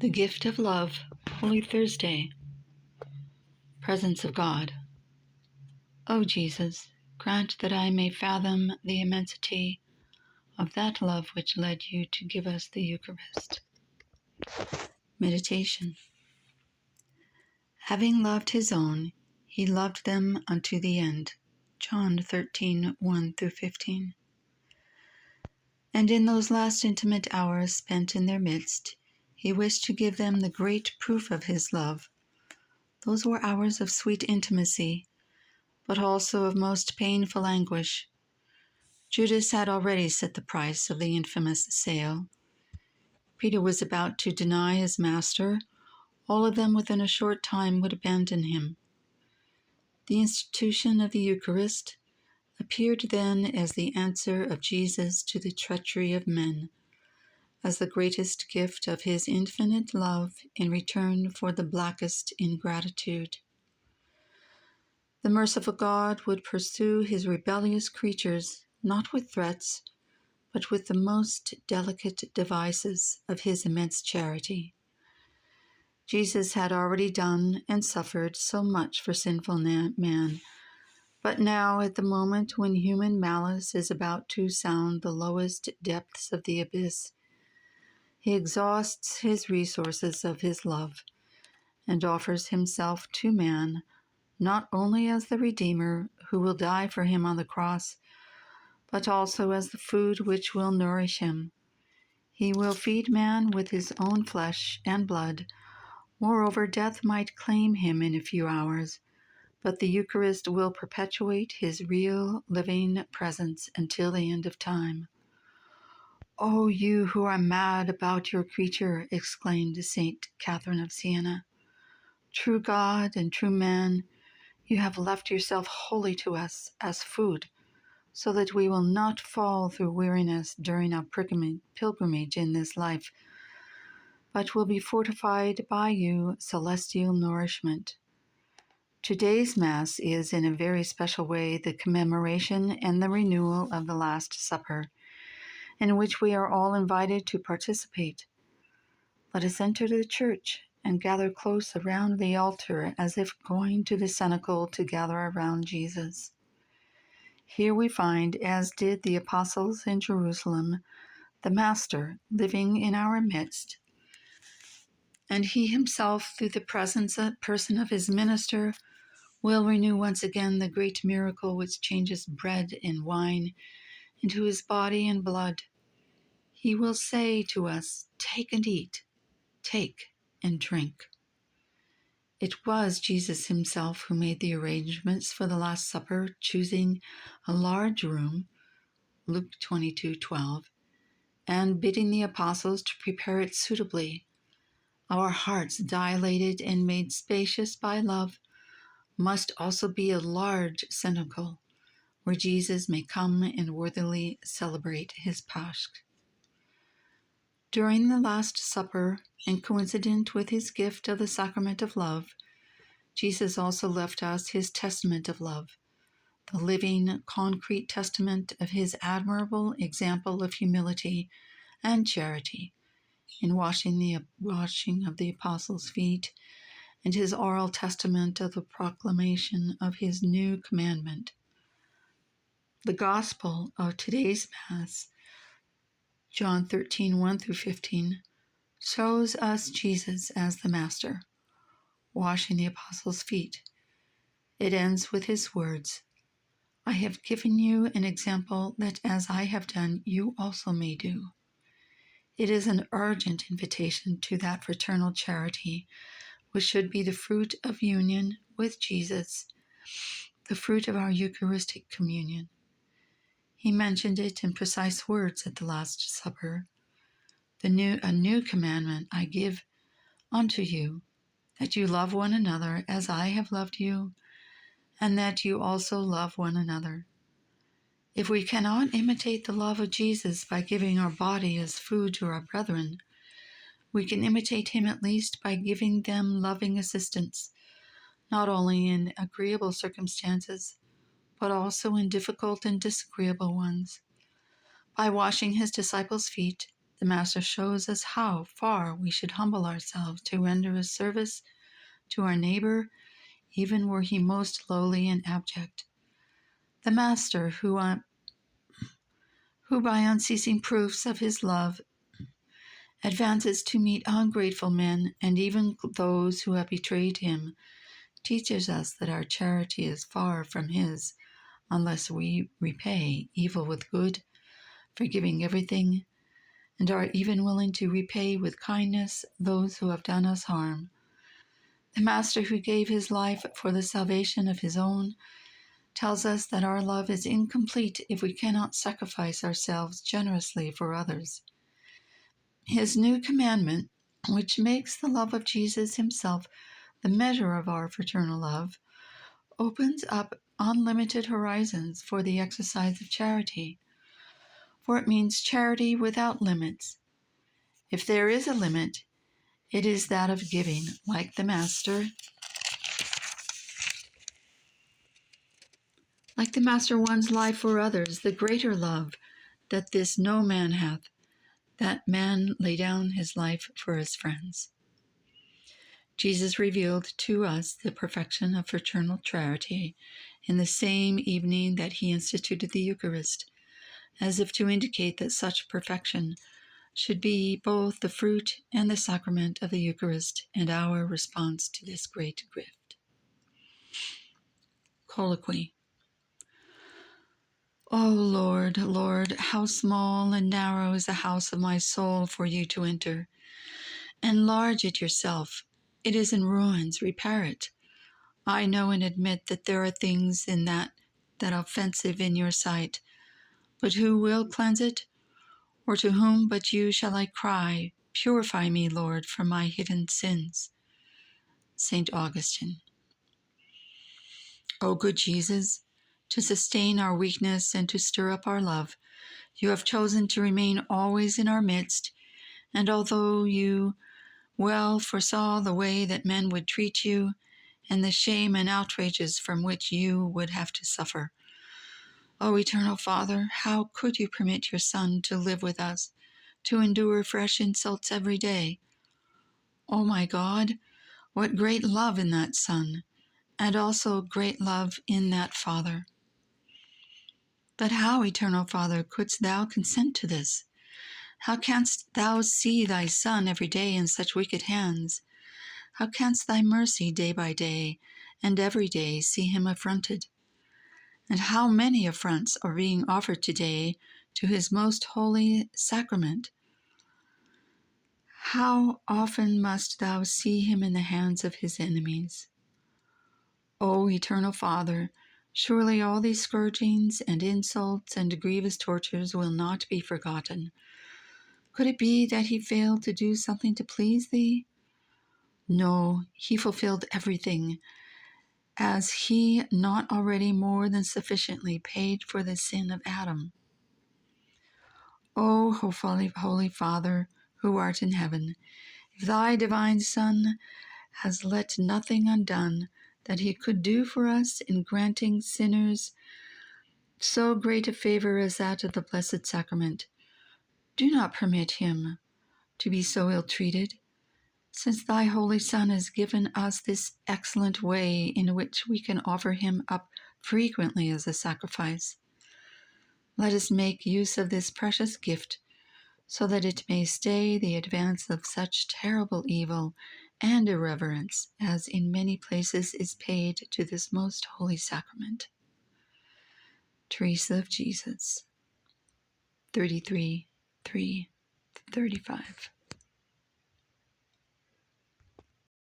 The Gift of Love, Holy Thursday. Presence of God. O Jesus, grant that I may fathom the immensity of that love which led you to give us the Eucharist. Meditation. Having loved his own, he loved them unto the end. John 13:1-15. And in those last intimate hours spent in their midst, he wished to give them the great proof of his love. Those were hours of sweet intimacy, but also of most painful anguish. Judas had already set the price of the infamous sale. Peter was about to deny his master. All of them within a short time would abandon him. The institution of the Eucharist appeared then as the answer of Jesus to the treachery of men, as the greatest gift of his infinite love in return for the blackest ingratitude. The merciful God would pursue his rebellious creatures not with threats, but with the most delicate devices of his immense charity. Jesus had already done and suffered so much for sinful man, but now, at the moment when human malice is about to sound the lowest depths of the abyss, he exhausts his resources of his love and offers himself to man, not only as the Redeemer who will die for him on the cross, but also as the food which will nourish him. He will feed man with his own flesh and blood. Moreover, death might claim him in a few hours, but the Eucharist will perpetuate his real, living presence until the end of time. "O you who are mad about your creature," exclaimed Saint Catherine of Siena, "true God and true man, you have left yourself wholly to us as food, so that we will not fall through weariness during our pilgrimage in this life, but will be fortified by you celestial nourishment." Today's Mass is in a very special way the commemoration and the renewal of the Last Supper, in which we are all invited to participate. Let us enter the church and gather close around the altar as if going to the cenacle to gather around Jesus. Here we find, as did the apostles in Jerusalem, the Master living in our midst, and he himself, through the person of his minister, will renew once again the great miracle which changes bread and wine into his body and blood. He will say to us, "Take and eat, take and drink." It was Jesus himself who made the arrangements for the Last Supper, choosing a large room, Luke 22:12, and bidding the apostles to prepare it suitably. Our hearts, dilated and made spacious by love, must also be a large cenacle, where Jesus may come and worthily celebrate his Pasch. During the Last Supper, and coincident with his gift of the sacrament of love, Jesus also left us his testament of love, the living, concrete testament of his admirable example of humility and charity in washing of the apostles' feet, and his oral testament of the proclamation of his new commandment. The Gospel of today's Mass, John 13:1-15, shows us Jesus as the Master, washing the apostles' feet. It ends with his words, "I have given you an example that as I have done, you also may do." It is an urgent invitation to that fraternal charity which should be the fruit of union with Jesus, the fruit of our Eucharistic communion. He mentioned it in precise words at the Last Supper. A new commandment I give unto you, that you love one another as I have loved you, and that you also love one another. If we cannot imitate the love of Jesus by giving our body as food to our brethren, we can imitate him at least by giving them loving assistance, not only in agreeable circumstances, but also in difficult and disagreeable ones. By washing his disciples' feet, The Master shows us how far we should humble ourselves to render a service to our neighbor, even were he most lowly and abject. The Master, who by unceasing proofs of his love advances to meet ungrateful men and even those who have betrayed him, teaches us that our charity is far from his unless we repay evil with good, forgiving everything, and are even willing to repay with kindness those who have done us harm. The Master, who gave his life for the salvation of his own, tells us that our love is incomplete if we cannot sacrifice ourselves generously for others. His new commandment, which makes the love of Jesus himself the measure of our fraternal love, opens up unlimited horizons for the exercise of charity, for it means charity without limits. If there is a limit, it is that of giving, like the Master. Like the Master one's life for others, the greater love that this no man hath, that man lay down his life for his friends. Jesus revealed to us the perfection of fraternal charity in the same evening that he instituted the Eucharist, as if to indicate that such perfection should be both the fruit and the sacrament of the Eucharist and our response to this great gift. Colloquy. O Lord, Lord, how small and narrow is the house of my soul for you to enter. Enlarge it yourself. It is in ruins. Repair it. I know and admit that there are things in that are offensive in your sight. But who will cleanse it? Or to whom but you shall I cry, Purify me, Lord, from my hidden sins? St. Augustine. O good Jesus, to sustain our weakness and to stir up our love, you have chosen to remain always in our midst, and although you well foresaw the way that men would treat you and the shame and outrages from which you would have to suffer, O eternal Father, how could you permit your Son to live with us, to endure fresh insults every day? O my God, what great love in that Son, and also great love in that Father. But how, eternal Father, couldst thou consent to this? How canst thou see thy Son every day in such wicked hands? How canst thy mercy day by day and every day see him affronted? And how many affronts are being offered today to his most holy sacrament? How often must thou see him in the hands of his enemies? O eternal Father, surely all these scourgings and insults and grievous tortures will not be forgotten. Could it be that he failed to do something to please thee? No, he fulfilled everything, as he not already more than sufficiently paid for the sin of Adam. O Holy Father, who art in heaven, if thy divine Son has let nothing undone that he could do for us in granting sinners so great a favor as that of the Blessed Sacrament, do not permit him to be so ill-treated, since thy Holy Son has given us this excellent way in which we can offer him up frequently as a sacrifice. Let us make use of this precious gift, so that it may stay the advance of such terrible evil and irreverence as in many places is paid to this most holy sacrament. Theresa of Jesus, 33:3-35.